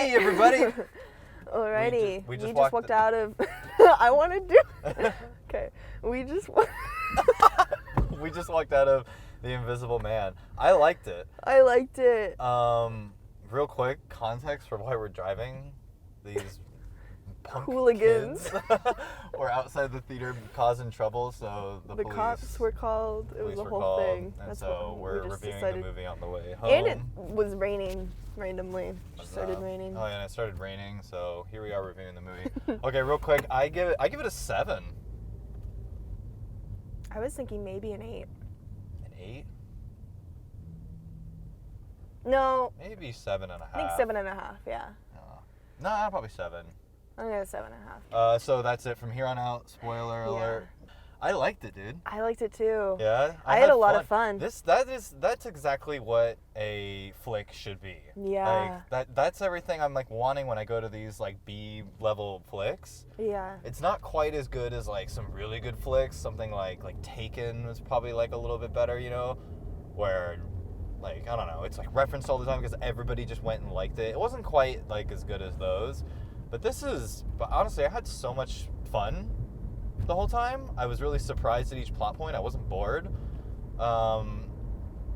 Hey, everybody! Alrighty. We We just just walked walked out of. I want to do. Okay. We just. We just walked out of The Invisible Man. I liked it. I liked it. Real quick, context for why we're driving. These punk Hooligans. kids were outside the theater causing trouble, so the police, cops were called. It was police a were whole called, thing. and That's so what we're we just reviewing decided. the movie on the way home. And it was raining randomly. It just started raining. Oh, yeah, and it started raining, so here we are reviewing the movie. Okay, real quick, I give it a 7. I was thinking maybe an 8. An 8? No, Maybe 7.5. I think 7.5. Yeah. No, probably 7. I'm gonna 7.5. So that's it from here on out. Spoiler alert. I liked it, dude. I liked it too. Yeah, I had a lot of fun. That's exactly what a flick should be. Yeah. Like that's everything I'm like wanting when I go to these like B level flicks. Yeah. It's not quite as good as like some really good flicks. Something like Taken was probably like a little bit better, you know, where like I don't know, it's like referenced all the time because everybody just went and liked it. It wasn't quite like as good as those, but but honestly, I had so much fun the whole time. I was really surprised at each plot point. I wasn't bored.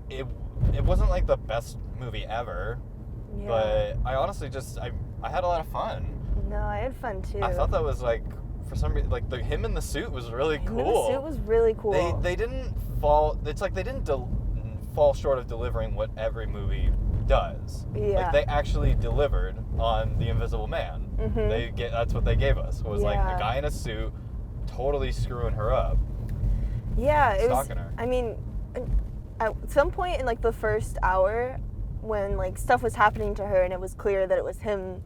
It wasn't like the best movie ever, Yeah. but I honestly just I had a lot of fun. No, I had fun too. I thought that was like for some reason like him in the suit was really cool. The suit was really cool. They didn't fall. It's like they didn't fall short of delivering what every movie does. Yeah. Like they actually delivered on The Invisible Man. Mhm. That's what they gave us. Was like Yeah. a guy in a suit totally screwing her up. Yeah, it was. Stalking her. I mean, at some point in like the first hour, when like stuff was happening to her and it was clear that it was him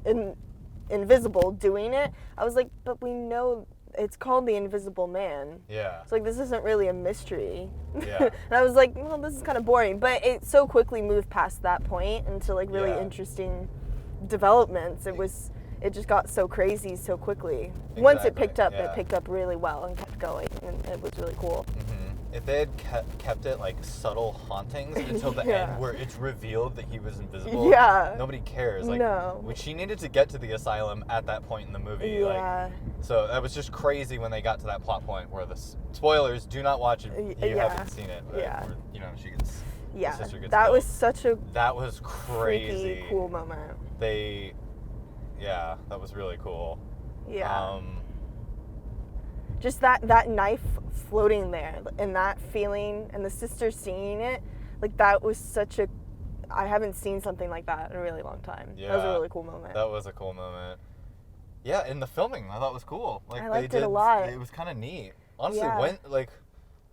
invisible doing it, I was like, but we know it's called The Invisible Man. Yeah. So like this isn't really a mystery. Yeah. And I was like, well, this is kind of boring. But it so quickly moved past that point into like really Yeah. interesting developments. It just got so crazy so quickly. Once it Exactly, picked up, yeah. it picked up really well and kept going, and it was really cool. If they had kept it like subtle hauntings until the Yeah. end, where it's revealed that he was invisible, Yeah. nobody cares. Like, No. She needed to get to the asylum at that point in the movie. Yeah. Like, so that was just crazy when they got to that plot point where spoilers, do not watch it if you Yeah. haven't seen it. But Yeah. where, you know, she gets. Yeah, the sister gets that killed. was such a That was crazy. freaky cool moment. Yeah, that was really cool. Yeah. Just that knife floating there and that feeling and the sister seeing it, like that was such a. I haven't seen something like that in a really long time. Yeah. That was a really cool moment. That was a cool moment. Yeah, and the filming I thought was cool. Like I liked they it did, a lot. It was kind of neat. Honestly, Yeah.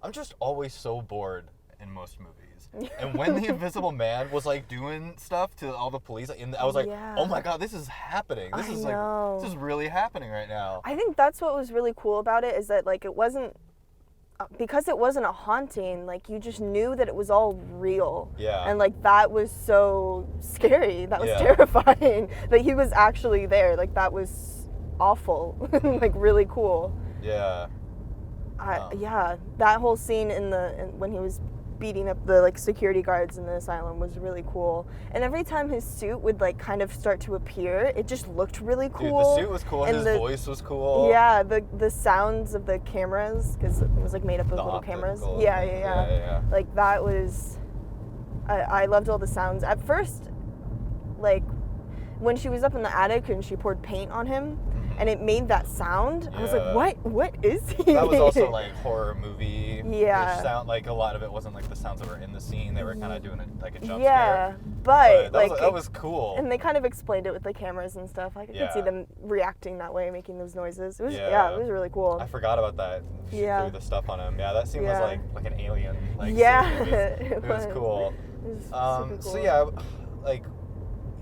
I'm just always so bored in most movies. And when The Invisible Man was like doing stuff to all the police, I was like, Yeah. oh my god, this is happening. This I is know. like this is really happening right now. I think that's what was really cool about it is that like it wasn't because it wasn't a haunting, like you just knew that it was all real. Yeah. And like that was so scary. That was Yeah. terrifying that he was actually there. Like that was awful. Like really cool. Yeah. Yeah, that whole scene when he was beating up the like security guards in the asylum was really cool. And every time his suit would like kind of start to appear, it just looked really Dude, cool. the suit was cool. And His the- voice was cool. Yeah, the sounds of the cameras, because it was like made up of The little cameras. optical Yeah, thing. yeah, yeah. Yeah. Like that was, I loved all the sounds. At first, like when she was up in the attic and she poured paint on him, and it made that sound, I was Yeah. like, what is he? That was also like horror movie. Yeah. Sound like a lot of it wasn't like the sounds that were in the scene. They were kind of doing it like a jump Yeah, scare. but like that was cool. and they kind of explained it with the cameras and stuff. Like I could see Yeah. them reacting that way, making those noises. It was Yeah. it was really cool. I forgot about that. She Yeah. threw the stuff on him. Yeah, that scene Yeah. was like an alien. Like, Yeah, scene. It was it cool. It was super cool. So yeah, like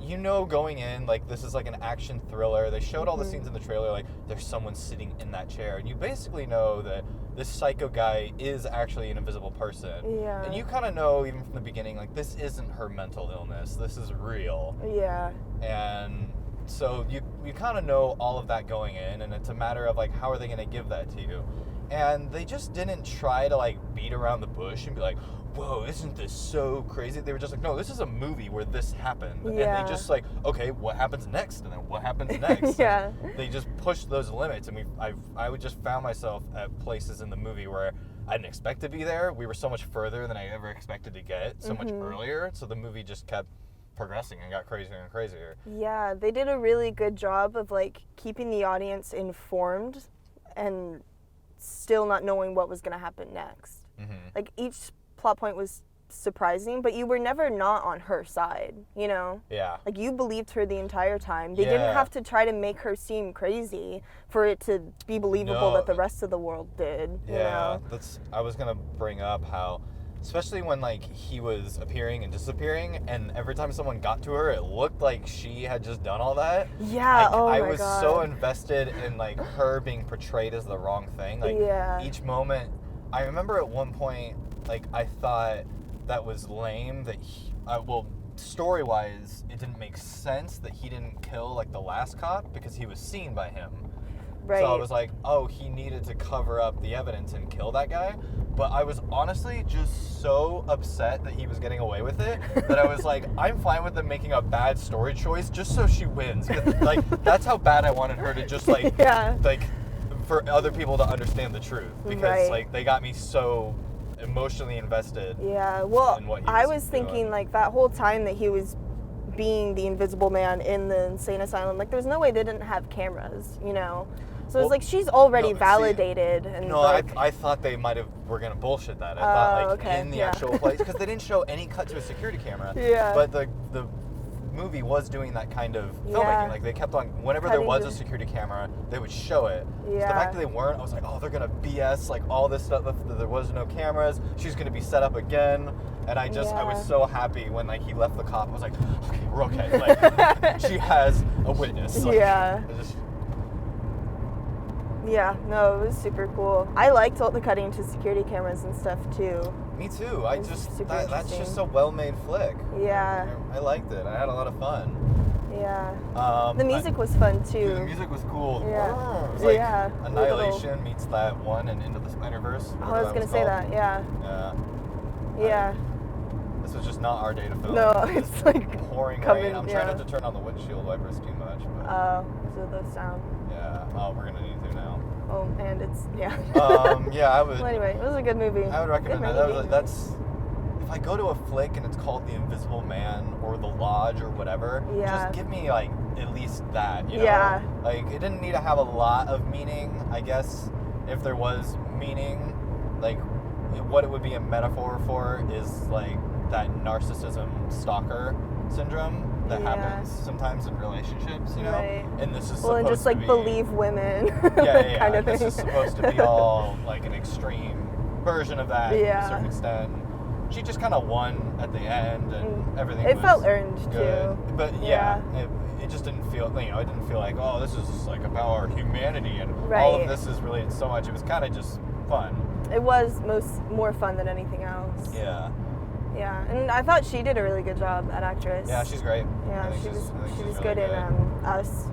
you know, going in like this is like an action thriller. They showed all the scenes in the trailer. Like there's someone sitting in that chair, and you basically know that this psycho guy is actually an invisible person. Yeah. And you kind of know even from the beginning, like this isn't her mental illness. This is real. Yeah. And so you kind of know all of that going in, and it's a matter of like how are they going to give that to you. And they just didn't try to like beat around the bush and be like, whoa, isn't this so crazy? They were just like, no, this is a movie where this happened. Yeah. And they just like, okay, what happens next? And then what happens next? Yeah. And they just pushed those limits. And I would just found myself at places in the movie where I didn't expect to be there. We were so much further than I ever expected to get, so much earlier. So the movie just kept progressing and got crazier and crazier. Yeah, they did a really good job of like keeping the audience informed and still not knowing what was going to happen next. Like each plot point was surprising, but you were never not on her side, you know? Yeah. Like you believed her the entire time. They didn't have to try to make her seem crazy for it to be believable that the rest of the world did. Yeah, you know? I was gonna bring up how, especially when like he was appearing and disappearing, and every time someone got to her, it looked like she had just done all that. Yeah. I my was God. so invested in like her being portrayed as the wrong thing. Like each moment, I remember at one point, like I thought that was lame that story-wise, it didn't make sense that he didn't kill like the last cop because he was seen by him. Right. So I was like, oh, he needed to cover up the evidence and kill that guy. But I was honestly just so upset that he was getting away with it that I was like, I'm fine with them making a bad story choice just so she wins. 'Cause, like, that's how bad I wanted her to just like, like, for other people to understand the truth. Because like they got me so emotionally invested. Yeah, well, in what he I was was thinking doing. like that whole time that he was being the Invisible Man in the insane asylum, like there's no way they didn't have cameras, you know? So it's like she's already validated. And no, like, I thought they were going to bullshit that. I thought like in the actual place, because they didn't show any cut to a security camera. Yeah. But the movie was doing that kind of filmmaking. Like they kept on, whenever there was a security camera, they would show it. So the fact that they weren't, I was like, oh, they're gonna BS like all this stuff. There was no cameras. She's gonna be set up again. And I was so happy when like he left the cop. I was like, okay, we're okay. Like she has a witness. Like, yeah, no, it was super cool. I liked all the cutting to security cameras and stuff too. Me too. I just that's just a interesting. well-made flick. Yeah. I liked it. I had a lot of fun. Yeah. The music was fun too. Dude, the music was cool. Yeah. It was like Annihilation meets that one and Into the Spider-Verse. Oh, I was gonna say that. Yeah. Yeah. This was just not our day to film. No, it's like pouring rain. I'm trying not to turn on the windshield wipers too much. But so those sound. Yeah. Oh, we're gonna need to now. Oh, and it's I would. Well, anyway, it was a good movie. I would recommend that. That's if I go to a flick and it's called The Invisible Man or The Lodge or whatever. Just give me like at least that. You know? Yeah. Like it didn't need to have a lot of meaning. I guess if there was meaning, like what it would be a metaphor for is like that narcissism stalker syndrome that happens sometimes in relationships, you know? Right. And this is well, and just like to be, believe women. Yeah. kind of this thing. is supposed to be all like an extreme version of that to a certain extent. She just kind of won at the end, and everything. It was felt earned good. too. But it just didn't feel. You know, it didn't feel like, oh, this is like about our humanity and all of this is related so much. It was kind of just fun. It was more fun than anything else. Yeah. Yeah, and I thought she did a really good job, that actress. Yeah, she's great. Yeah, she was really good in Us.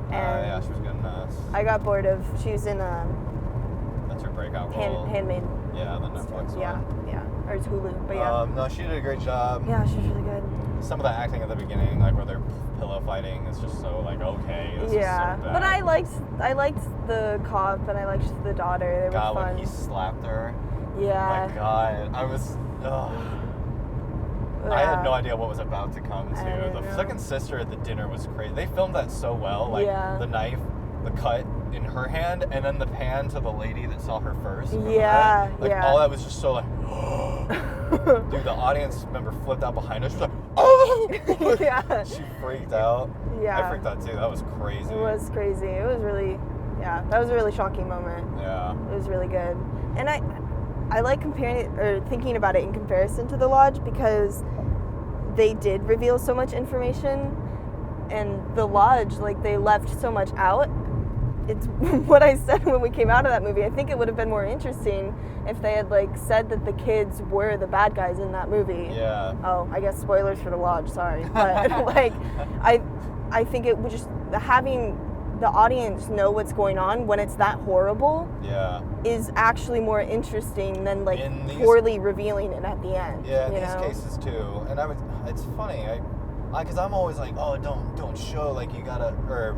And yeah, she was good in Us. I got bored of. She was in That's her breakout role. Handmaid. Yeah, the Netflix one. Yeah, or it's Hulu, but yeah. No, she did a great job. Yeah, she was really good. Some of the acting at the beginning, like where they're pillow fighting, is just so like okay. This is so bad. But I liked the cop and I liked the daughter. They were fun. when he slapped her. Yeah. My God, I was. I had no idea what was about to come too. The second sister at the dinner was crazy. They filmed that so well, like the knife, the cut in her hand, and then the pan to the lady that saw her first. Yeah, like yeah. all that was just so like. Dude, the audience member flipped out behind us. She was like, oh! Yeah. She freaked out. Yeah. I freaked out too. That was crazy. It was crazy. It was really, that was a really shocking moment. Yeah. It was really good. And I like comparing it, or thinking about it in comparison to The Lodge, because they did reveal so much information, and The Lodge, like, they left so much out. It's what I said when we came out of that movie. I think it would have been more interesting if they had like said that the kids were the bad guys in that movie. Yeah. Oh, I guess spoilers for The Lodge. Sorry, but like, I think it would just having the audience know what's going on when it's that horrible Yeah. is actually more interesting than like In these- poorly revealing it at the end. Yeah, in you these know? cases too. And it's funny, because I'm always like, oh, don't show, like you gotta, or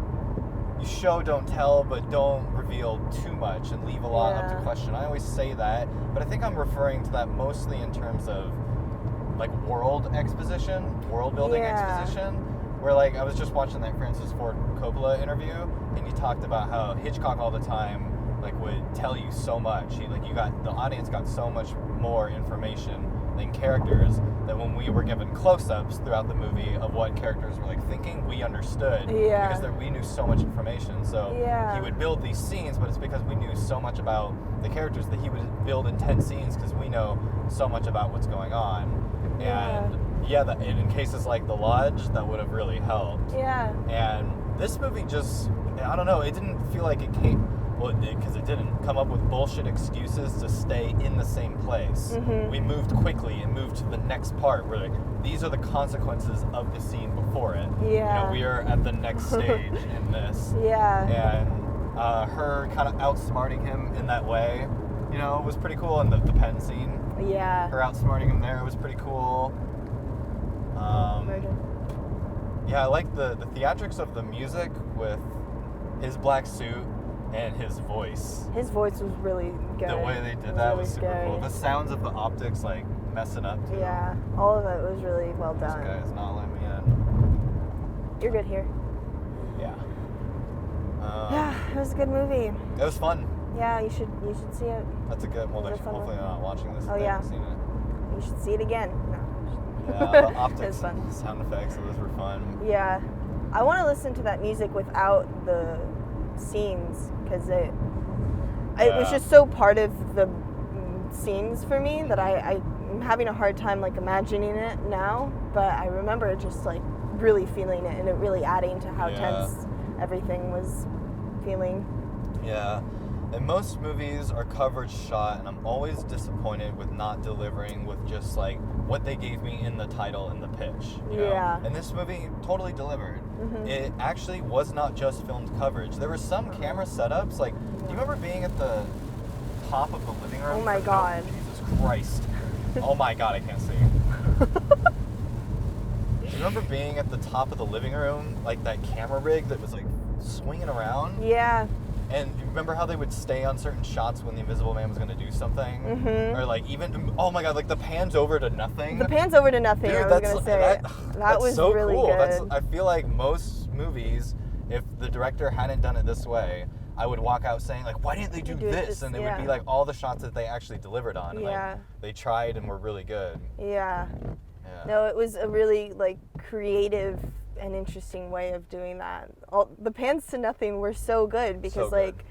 you show, don't tell, but don't reveal too much and leave a lot up to Yeah. question. I always say that, but I think I'm referring to that mostly in terms of like world building Yeah. exposition. Where like I was just watching that Francis Ford Coppola interview, and he talked about how Hitchcock all the time like would tell you so much. The audience got so much more information than characters, that when we were given close-ups throughout the movie of what characters were like thinking, we understood Yeah. because we knew so much information. So Yeah. he would build these scenes, but it's because we knew so much about the characters that he would build intense scenes because we know so much about what's going on. And and in cases like The Lodge, that would have really helped. Yeah. And this movie just, I don't know, it didn't feel like it came, well, because it didn't come up with bullshit excuses to stay in the same place. Mhm. We moved quickly and moved to the next part where like, these are the consequences of the scene before it. Yeah. You know, we are at the next stage in this. Yeah. And her kind of outsmarting him in that way, you know, was pretty cool. And the pen scene, Yeah. her outsmarting him there was pretty cool. Murder. Yeah, I like the theatrics of the music with his black suit and his voice. His voice was really good. The way they It did that really was super cool. scary. The sounds of the optics like messing up too. Yeah, all of it was really well This done. guy is not letting me in. You're good here. Yeah. Yeah, it was a good movie. It was fun. Yeah, you should see it. That's a good. Well, It was a fun hopefully one. they're not watching this. Oh, if they yeah. haven't seen it. You should see it again. No. Yeah, the It optics was fun. and sound effects, those were fun. Yeah, I want to listen to that music without the scenes because it was Yeah. just so part of the scenes for me that I'm having a hard time like imagining it now. But I remember just like really feeling it and it really adding to how Yeah. tense everything was feeling. Yeah. And most movies are coverage shot, and I'm always disappointed with not delivering with just like what they gave me in the title and the pitch. You know? Yeah. And this movie totally delivered. Mhm. It actually was not just filmed coverage. There were some camera setups. Like, do you remember being at the top of the living room? Oh my for- God. Jesus Christ. Oh my God, I can't see. Do you remember being at the top of the living room, like that camera rig that was like swinging around? Yeah. And you remember how they would stay on certain shots when the Invisible Man was going to do something? Mhm. Or like even, oh my God, like the pans over to nothing. The pan's over to nothing. Dude, I was that's, gonna say that, that that's was so really cool. good. I feel like most movies, if the director hadn't done it this way, I would walk out saying like, why didn't they do Do it this? this- And it would yeah. be like all the shots that they actually delivered on. And, Yeah. like, they tried and were really good. Yeah. Yeah. No, it was a really like creative and interesting way of doing that. The pans to nothing were so good because So good. like,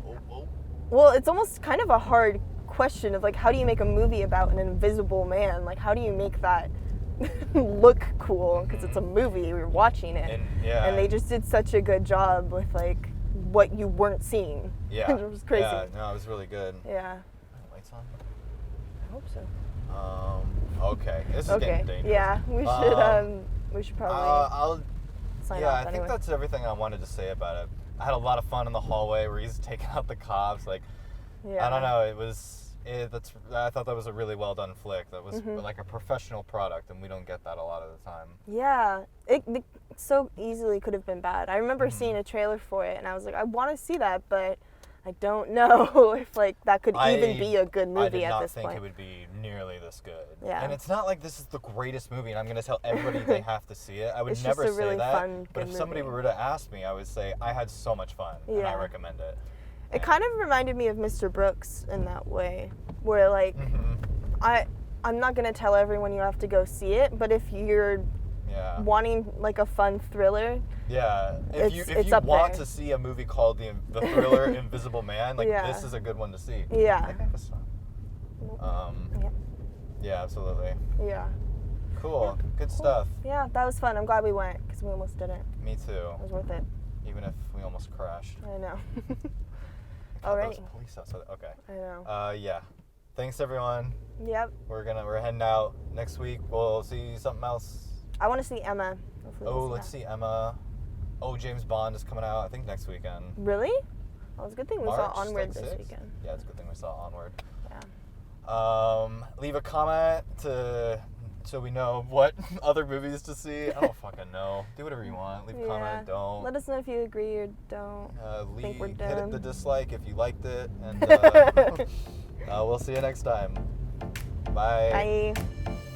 Oh, oh. well, it's almost kind of a hard question of like, how do you make a movie about an invisible man? Like, how do you make that look cool? Because it's a movie, you're watching it, And yeah. and they just did such a good job with like what you weren't seeing. Yeah. It was crazy. Yeah, no, it was really good. Yeah. Lights on? I hope so. Okay. This is Okay. getting dangerous. Yeah, we should probably I'll sign yeah, off I think anyway. that's everything I wanted to say about it. I had a lot of fun in the hallway where he's taking out the cops. Like, Yeah. I don't know. I thought that was a really well done flick. That was Mhm. like a professional product, and we don't get that a lot of the time. Yeah, it so easily could have been bad. I remember Mhm. seeing a trailer for it, and I was like, I want to see that, but I don't know if like that could even be a good I movie did at not this think point. it would be nearly this good. Yeah. And it's not like this is the greatest movie, and I'm going to tell everybody they have to see it. I would It's never just a say really that. fun, But good if somebody movie. were to ask me, I would say I had so much fun, and I Yeah. recommend it. It kind of reminded me of Mr. Brooks in that way, where like Mm-hmm. I'm not gonna tell everyone you have to go see it, but if you're Yeah. wanting like a fun thriller, Yeah, if you It's up want there. to see a movie called the thriller Invisible Man, like Yeah. this is a good one to see. Yeah. I think that's Yep. Yeah, absolutely. Yeah. Cool. Good stuff. Yeah, that was fun. I'm glad we went because we almost didn't. Me too. It was worth it. Even if we almost crashed. I know. God, Alright. those police outside. Okay. I know. Yeah. Thanks everyone. Yep. We're heading out next week. We'll see something else. I want to see Emma. Hopefully we'll Oh, let's that. see Emma. Oh, James Bond is coming out, I think, next weekend. Really? Well, it's a good thing we saw March, Onward like, this 6th? weekend. Yeah, it's a good thing we saw Onward. Yeah. Leave a comment so we know what other movies to see. I don't fucking know. Do whatever you want. Leave a comment. Don't. Let us know if you agree or don't. Think we're Hit dumb. the dislike if you liked it, and we'll see you next time. Bye. Bye.